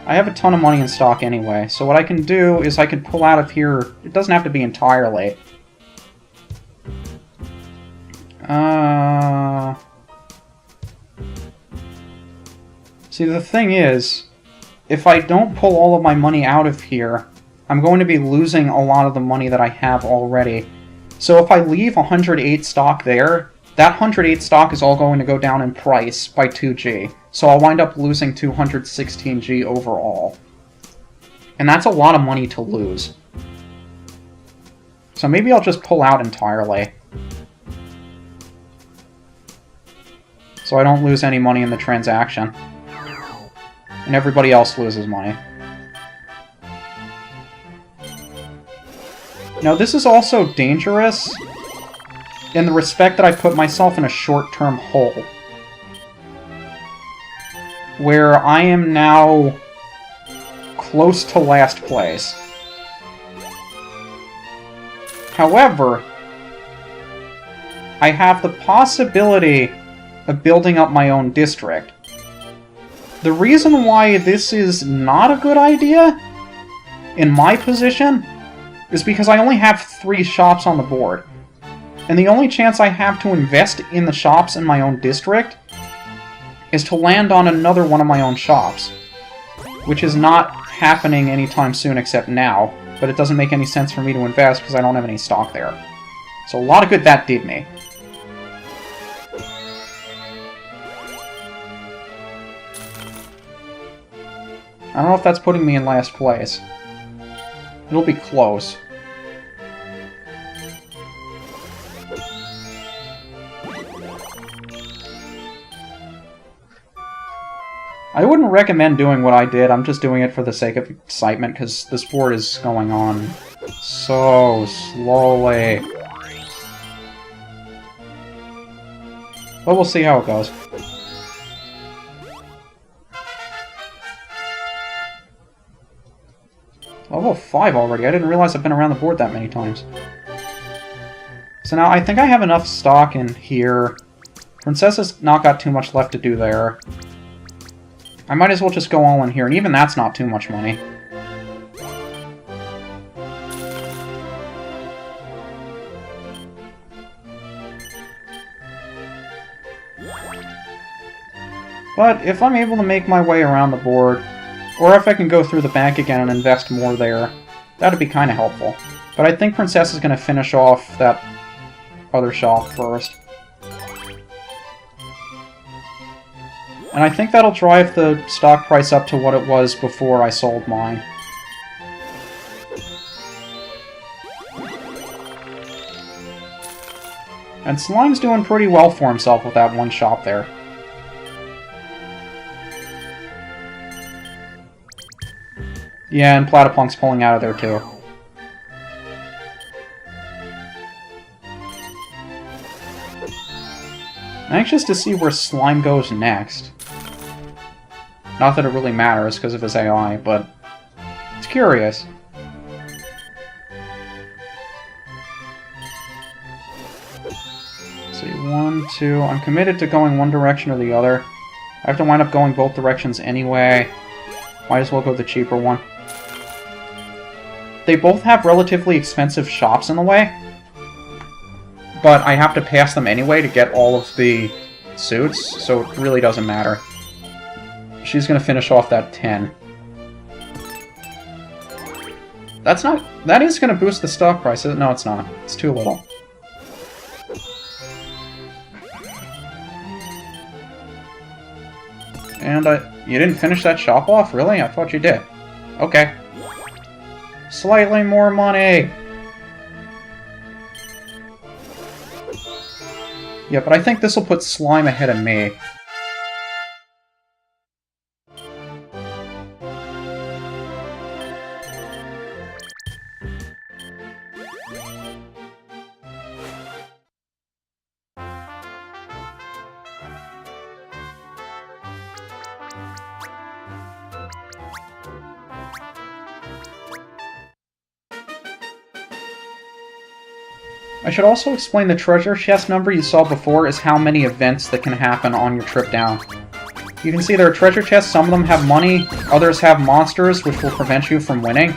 I have a ton of money in stock anyway, so what I can do is I can pull out of here. It doesn't have to be entirely. See, the thing is, if I don't pull all of my money out of here, I'm going to be losing a lot of the money that I have already. So if I leave 108 stock there, that 108 stock is all going to go down in price by 2G. So I'll wind up losing 216G overall. And that's a lot of money to lose. So maybe I'll just pull out entirely. So I don't lose any money in the transaction. And everybody else loses money. Now this is also dangerous in the respect that I put myself in a short-term hole. Where I am now close to last place. However, I have the possibility of building up my own district. The reason why this is not a good idea, in my position, is because I only have 3 shops on the board. And the only chance I have to invest in the shops in my own district is to land on another one of my own shops. Which is not happening anytime soon except now, but it doesn't make any sense for me to invest because I don't have any stock there. So a lot of good that did me. I don't know if that's putting me in last place. It'll be close. I wouldn't recommend doing what I did, I'm just doing it for the sake of excitement, because this board is going on so slowly. But we'll see how it goes. Level 5 already. I didn't realize I've been around the board that many times. So now I think I have enough stock in here. Princessa's not got too much left to do there. I might as well just go all in here, and even that's not too much money. But if I'm able to make my way around the board, or if I can go through the bank again and invest more there, that'd be kind of helpful. But I think Princess is going to finish off that other shop first. And I think that'll drive the stock price up to what it was before I sold mine. And Slime's doing pretty well for himself with that one shop there. Yeah, and Platypunk's pulling out of there too. I'm anxious to see where Slime goes next. Not that it really matters because of his AI, but it's curious. Let's see, 1, 2... I'm committed to going one direction or the other. I have to wind up going both directions anyway. Might as well go the cheaper one. They both have relatively expensive shops in the way, but I have to pass them anyway to get all of the suits, so it really doesn't matter. She's going to finish off that 10. That's not... That is going to boost the stock price. No, it's not. It's too little. And you didn't finish that shop off? Really? I thought you did. Okay. Slightly more money! Yeah, but I think this will put Slime ahead of me. I should also explain the treasure chest number you saw before is how many events that can happen on your trip down. You can see there are treasure chests, some of them have money, others have monsters, which will prevent you from winning.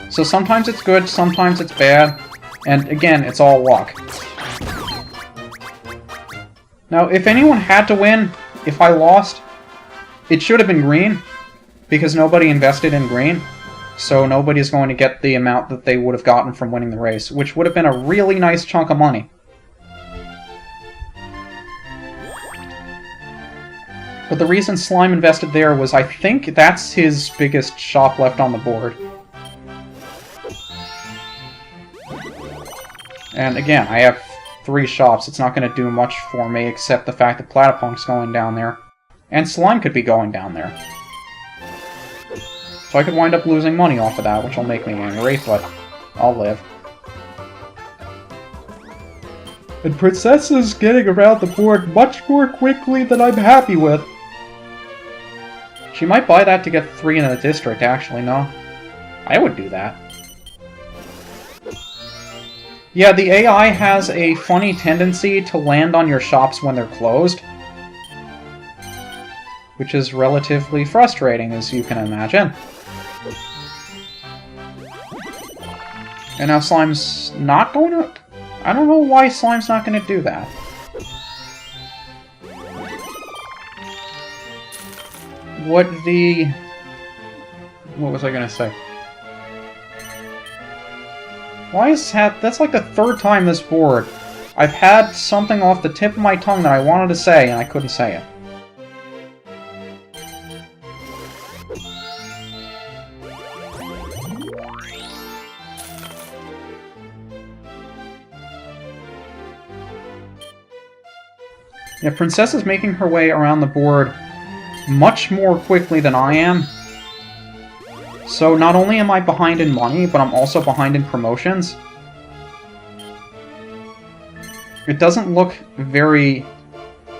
So sometimes it's good, sometimes it's bad, and again, it's all luck. Now, if anyone had to win, if I lost, it should have been green, because nobody invested in green, so nobody's going to get the amount that they would have gotten from winning the race, which would have been a really nice chunk of money. But the reason Slime invested there was I think that's his biggest shop left on the board. And again, I have 3 shops. It's not going to do much for me except the fact that Platypunk's going down there. And Slime could be going down there. So I could wind up losing money off of that, which will make me angry, but I'll live. And Princess is getting around the board much more quickly than I'm happy with. She might buy that to get 3 in the district, actually, no? I would do that. Yeah, the AI has a funny tendency to land on your shops when they're closed. Which is relatively frustrating, as you can imagine. And now Slime's not going to... I don't know why Slime's not going to do that. What was I gonna say? Why is that? That's like the 3rd time this board. I've had something off the tip of my tongue that I wanted to say, and I couldn't say it. Yeah, Princess is making her way around the board much more quickly than I am. So not only am I behind in money, but I'm also behind in promotions. It doesn't look very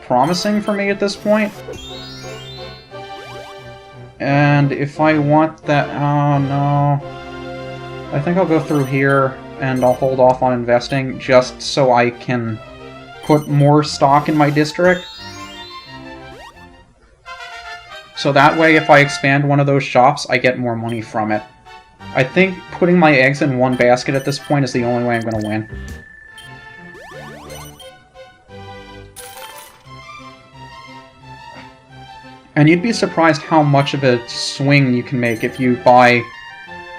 promising for me at this point. And if I want that... oh no. I think I'll go through here and I'll hold off on investing just so I can put more stock in my district. So that way, if I expand one of those shops, I get more money from it. I think putting my eggs in one basket at this point is the only way I'm going to win. And you'd be surprised how much of a swing you can make if you buy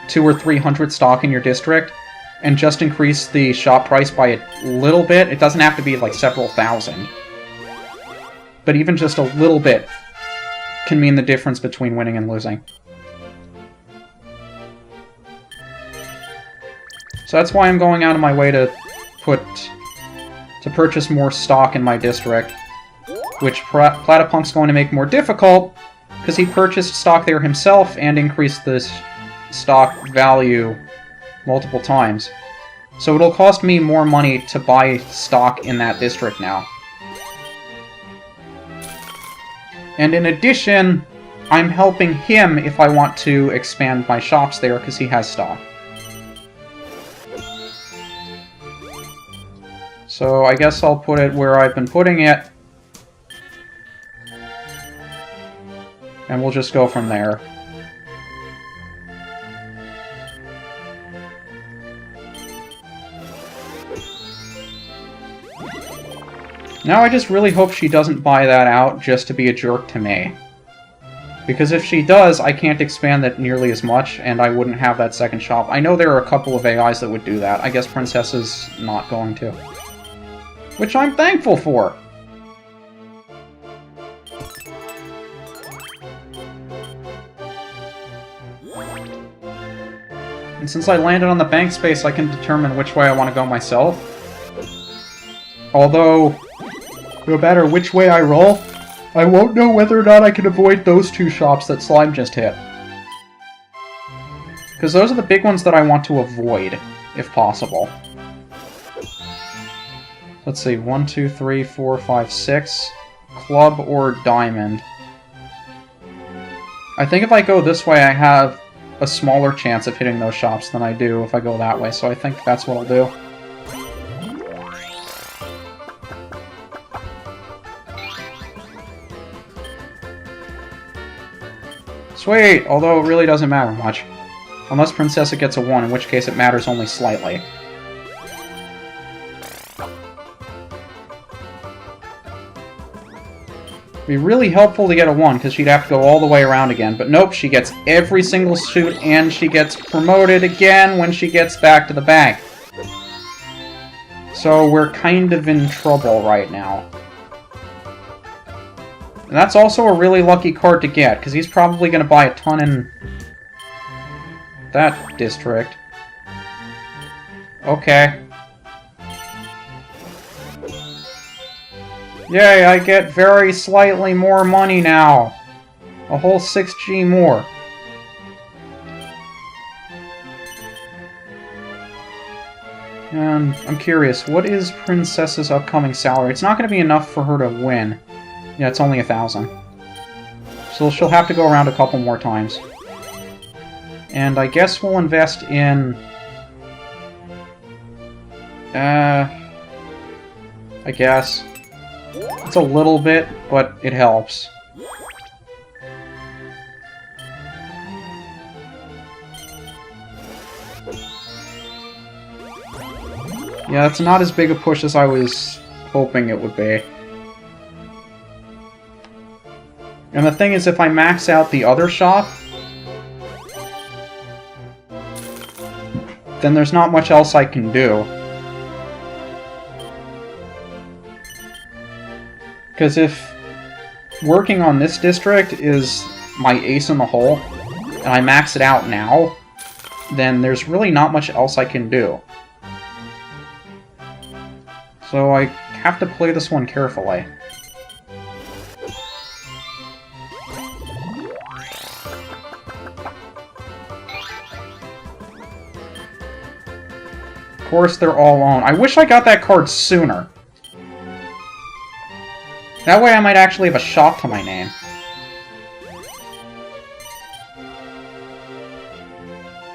200 or 300 stock in your district and just increase the shop price by a little bit. It doesn't have to be like several thousand. But even just a little bit can mean the difference between winning and losing. So that's why I'm going out of my way to purchase more stock in my district, which Platypunk's going to make more difficult, because he purchased stock there himself and increased the stock value multiple times. So it'll cost me more money to buy stock in that district now. And in addition, I'm helping him if I want to expand my shops there, because he has stock. So I guess I'll put it where I've been putting it. And we'll just go from there. Now I just really hope she doesn't buy that out just to be a jerk to me. Because if she does, I can't expand that nearly as much, and I wouldn't have that second shop. I know there are a couple of AIs that would do that. I guess Princess is not going to. Which I'm thankful for! And since I landed on the bank space, I can determine which way I want to go myself. Although, no matter which way I roll, I won't know whether or not I can avoid those 2 shops that Slime just hit. Because those are the big ones that I want to avoid, if possible. Let's see, 1, 2, 3, 4, 5, 6. Club or diamond. I think if I go this way, I have a smaller chance of hitting those shops than I do if I go that way, so I think that's what I'll do. Sweet! Although it really doesn't matter much. Unless Princessa gets a 1, in which case it matters only slightly. It'd be really helpful to get a 1, because she'd have to go all the way around again. But nope, she gets every single suit, and she gets promoted again when she gets back to the bank. So we're kind of in trouble right now. And that's also a really lucky card to get, because he's probably going to buy a ton in that district. Okay. Yay, I get very slightly more money now. A whole 6G more. And I'm curious, what is Princessa's upcoming salary? It's not going to be enough for her to win. Yeah, it's only 1,000. So she'll have to go around a couple more times. And I guess we'll invest in... I guess. It's a little bit, but it helps. Yeah, it's not as big a push as I was hoping it would be. And the thing is, if I max out the other shop, then there's not much else I can do. Because if working on this district is my ace in the hole, and I max it out now, then there's really not much else I can do. So I have to play this one carefully. Of course, they're all on. I wish I got that card sooner. That way I might actually have a shop to my name.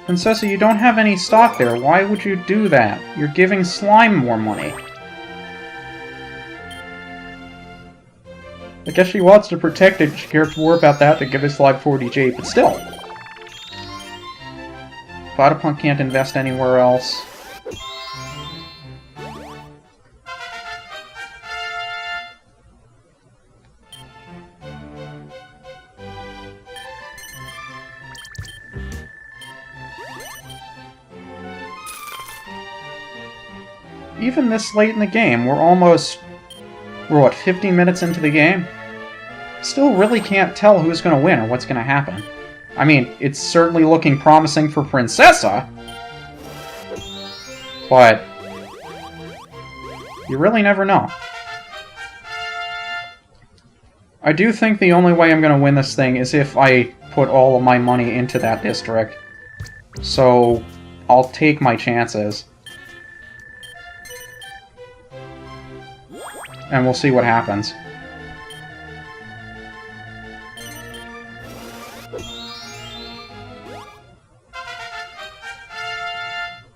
Princessa, you don't have any stock there. Why would you do that? You're giving Slime more money. I guess she wants to protect it. She cares more about that than giving Slime 40G, but still. Vodapunk can't invest anywhere else. Even this late in the game, we're what, 15 minutes into the game? Still really can't tell who's going to win or what's going to happen. I mean, it's certainly looking promising for Princessa, but you really never know. I do think the only way I'm going to win this thing is if I put all of my money into that district. So, I'll take my chances. And we'll see what happens.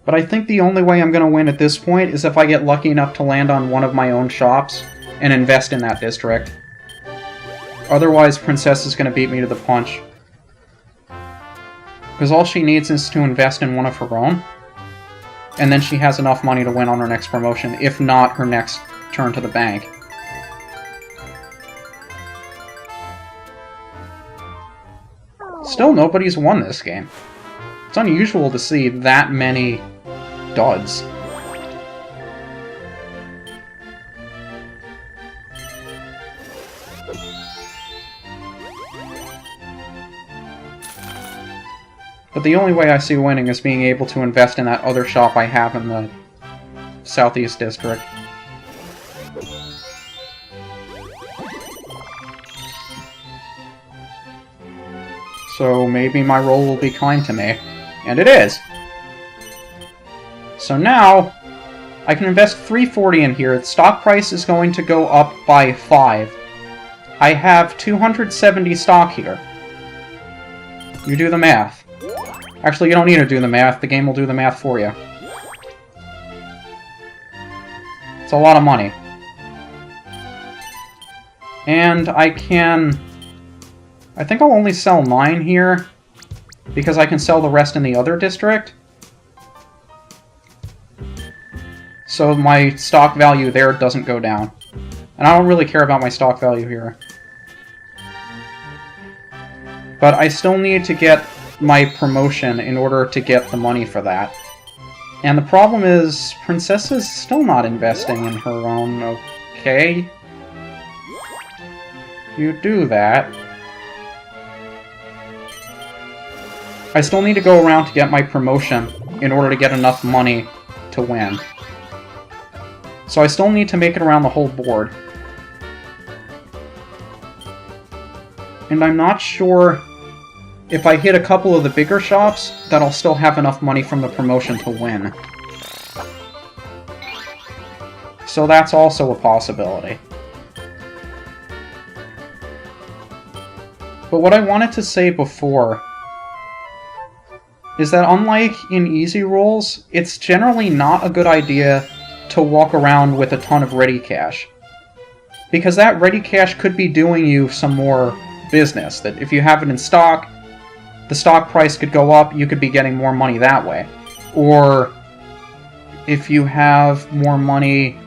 But I think the only way I'm going to win at this point is if I get lucky enough to land on one of my own shops and invest in that district. Otherwise, Princess is going to beat me to the punch. Because all she needs is to invest in one of her own. And then she has enough money to win on her next promotion, if not her next turn to the bank. Still, nobody's won this game. It's unusual to see that many duds. But the only way I see winning is being able to invest in that other shop I have in the Southeast District. So maybe my roll will be kind to me. And it is! So now, I can invest 340 in here. The stock price is going to go up by 5. I have 270 stock here. You do the math. Actually, you don't need to do the math. The game will do the math for you. It's a lot of money. And I can I think I'll only sell 9 here, because I can sell the rest in the other district. So my stock value there doesn't go down. And I don't really care about my stock value here. But I still need to get my promotion in order to get the money for that. And the problem is, Princessa's still not investing in her own, okay? You do that. I still need to go around to get my promotion in order to get enough money to win. So I still need to make it around the whole board. And I'm not sure if I hit a couple of the bigger shops that I'll still have enough money from the promotion to win. So that's also a possibility. But what I wanted to say before is that unlike in easy rolls, it's generally not a good idea to walk around with a ton of ready cash. Because that ready cash could be doing you some more business. That if you have it in stock, the stock price could go up, you could be getting more money that way. Or if you have more money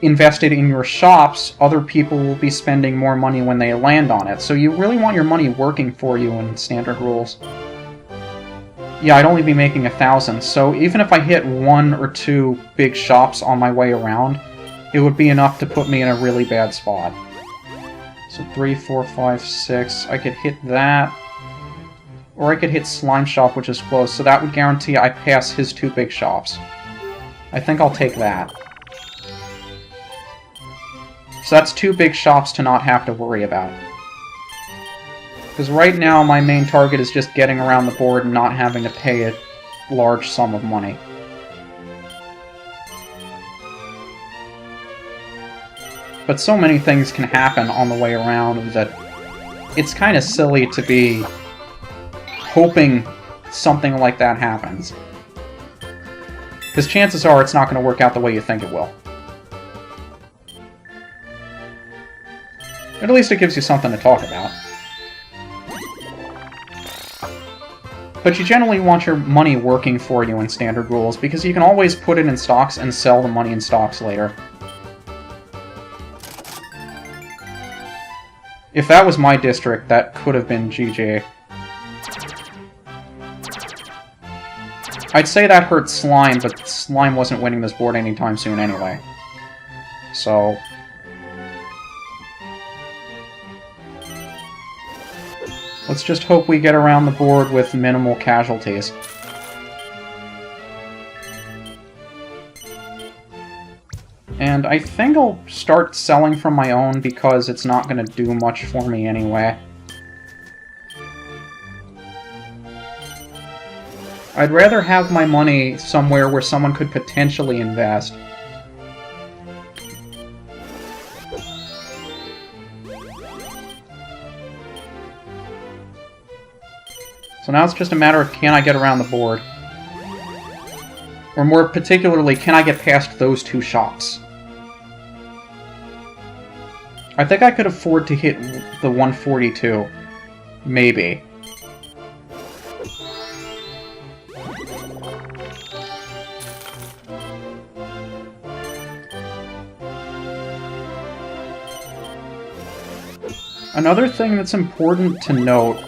invested in your shops, other people will be spending more money when they land on it. So you really want your money working for you in standard rules. Yeah, I'd only be making 1,000, so even if I hit 1 or 2 big shops on my way around, it would be enough to put me in a really bad spot. So 3, 4, 5, 6, I could hit that. Or I could hit Slime Shop, which is close, so that would guarantee I pass his 2 big shops. I think I'll take that. So that's 2 big shops to not have to worry about. Because right now my main target is just getting around the board and not having to pay a large sum of money. But so many things can happen on the way around that it's kind of silly to be hoping something like that happens. Because chances are it's not going to work out the way you think it will. At least it gives you something to talk about. But you generally want your money working for you in standard rules, because you can always put it in stocks and sell the money in stocks later. If that was my district, that could have been GG. I'd say that hurt Slime, but Slime wasn't winning this board anytime soon anyway. So let's just hope we get around the board with minimal casualties. And I think I'll start selling from my own because it's not going to do much for me anyway. I'd rather have my money somewhere where someone could potentially invest. So now it's just a matter of, can I get around the board? Or more particularly, can I get past those 2 shops? I think I could afford to hit the 142. Maybe. Another thing that's important to note: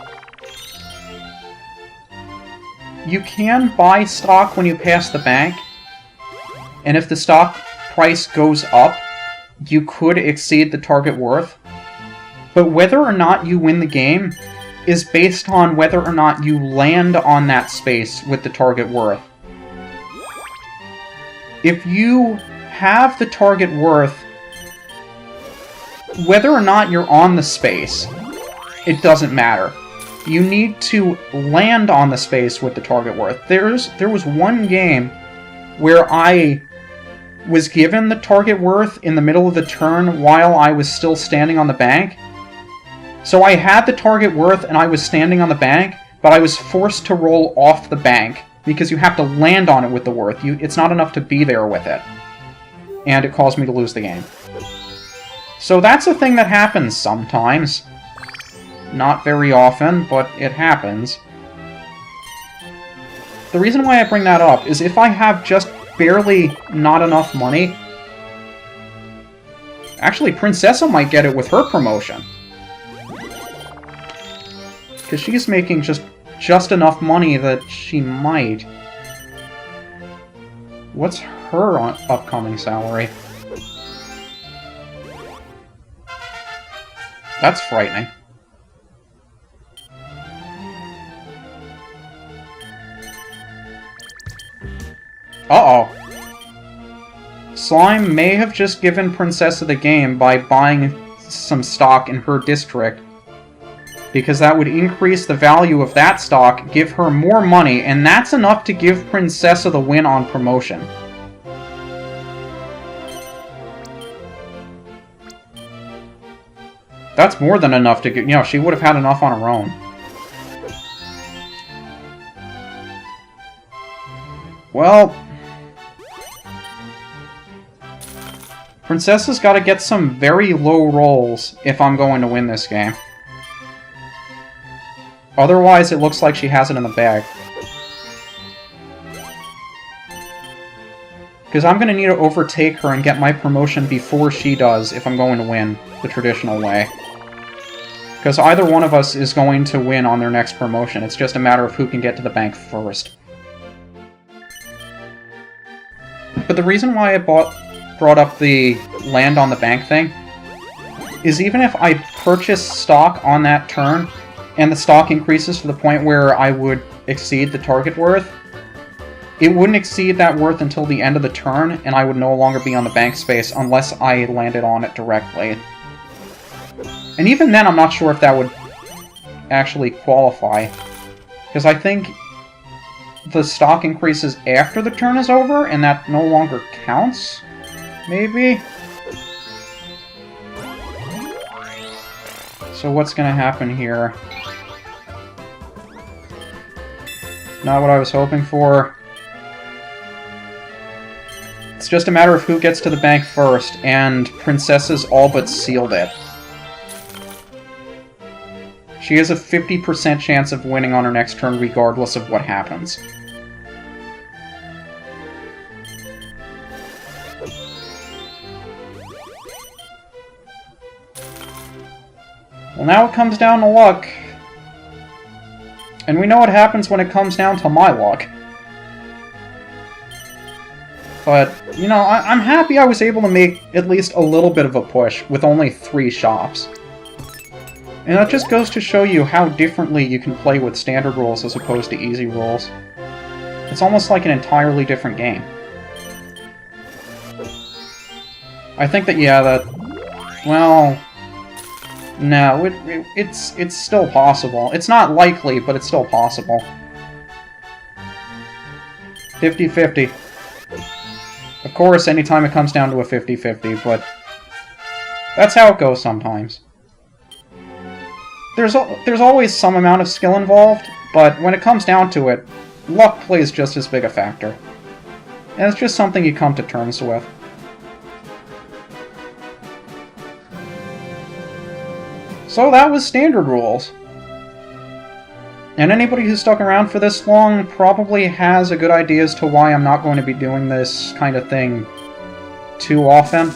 you can buy stock when you pass the bank, and if the stock price goes up, you could exceed the target worth. But whether or not you win the game is based on whether or not you land on that space with the target worth. If you have the target worth, whether or not you're on the space, it doesn't matter. You need to land on the space with the target worth. There was one game where I was given the target worth in the middle of the turn while I was still standing on the bank. So I had the target worth and I was standing on the bank, but I was forced to roll off the bank because you have to land on it with the worth. It's not enough to be there with it. And it caused me to lose the game. So that's a thing that happens sometimes. Not very often, but it happens. The reason why I bring that up is if I have just barely not enough money... Actually, Princessa might get it with her promotion. Because she's making just enough money that she might. What's her upcoming salary? That's frightening. Uh-oh. Slime may have just given Princessa the game by buying some stock in her district, because that would increase the value of that stock, give her more money, and that's enough to give Princessa the win on promotion. That's more than enough to get... You know, she would have had enough on her own. Well... Princessa's got to get some very low rolls if I'm going to win this game. Otherwise, it looks like she has it in the bag. Because I'm going to need to overtake her and get my promotion before she does if I'm going to win the traditional way. Because either one of us is going to win on their next promotion. It's just a matter of who can get to the bank first. But the reason why I brought up the land on the bank thing is even if I purchase stock on that turn, and the stock increases to the point where I would exceed the target worth, it wouldn't exceed that worth until the end of the turn, and I would no longer be on the bank space unless I landed on it directly. And even then, I'm not sure if that would actually qualify, because I think the stock increases after the turn is over, and that no longer counts, maybe? So what's going to happen here? Not what I was hoping for. It's just a matter of who gets to the bank first, and Princessa's all but sealed it. She has a 50% chance of winning on her next turn regardless of what happens. Well, now it comes down to luck. And we know what happens when it comes down to my luck. But, you know, I'm happy I was able to make at least a little bit of a push with only 3 shops. And that just goes to show you how differently you can play with standard rules as opposed to easy rules. It's almost like an entirely different game. I think that, yeah, that... Well... No, it's still possible. It's not likely, but it's still possible. 50-50. Of course, anytime it comes down to a 50-50, but... That's how it goes sometimes. There's always some amount of skill involved, but when it comes down to it, luck plays just as big a factor. And it's just something you come to terms with. So that was standard rules. And anybody who's stuck around for this long probably has a good idea as to why I'm not going to be doing this kind of thing too often.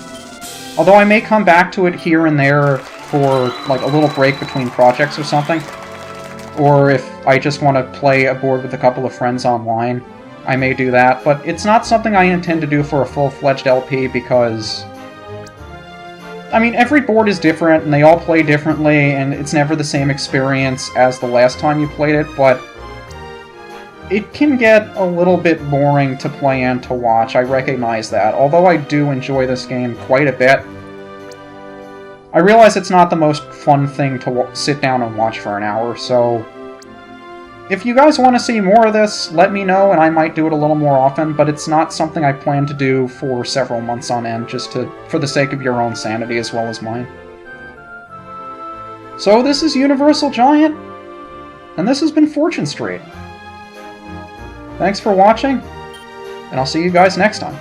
Although I may come back to it here and there for like a little break between projects or something. Or if I just want to play a board with a couple of friends online, I may do that. But it's not something I intend to do for a full-fledged LP because... I mean, every board is different, and they all play differently, and it's never the same experience as the last time you played it, but it can get a little bit boring to play and to watch, I recognize that. Although I do enjoy this game quite a bit, I realize it's not the most fun thing to sit down and watch for an hour, so... If you guys want to see more of this, let me know, and I might do it a little more often, but it's not something I plan to do for several months on end, just for the sake of your own sanity as well as mine. So this is UniversalGiant, and this has been Fortune Street. Thanks for watching, and I'll see you guys next time.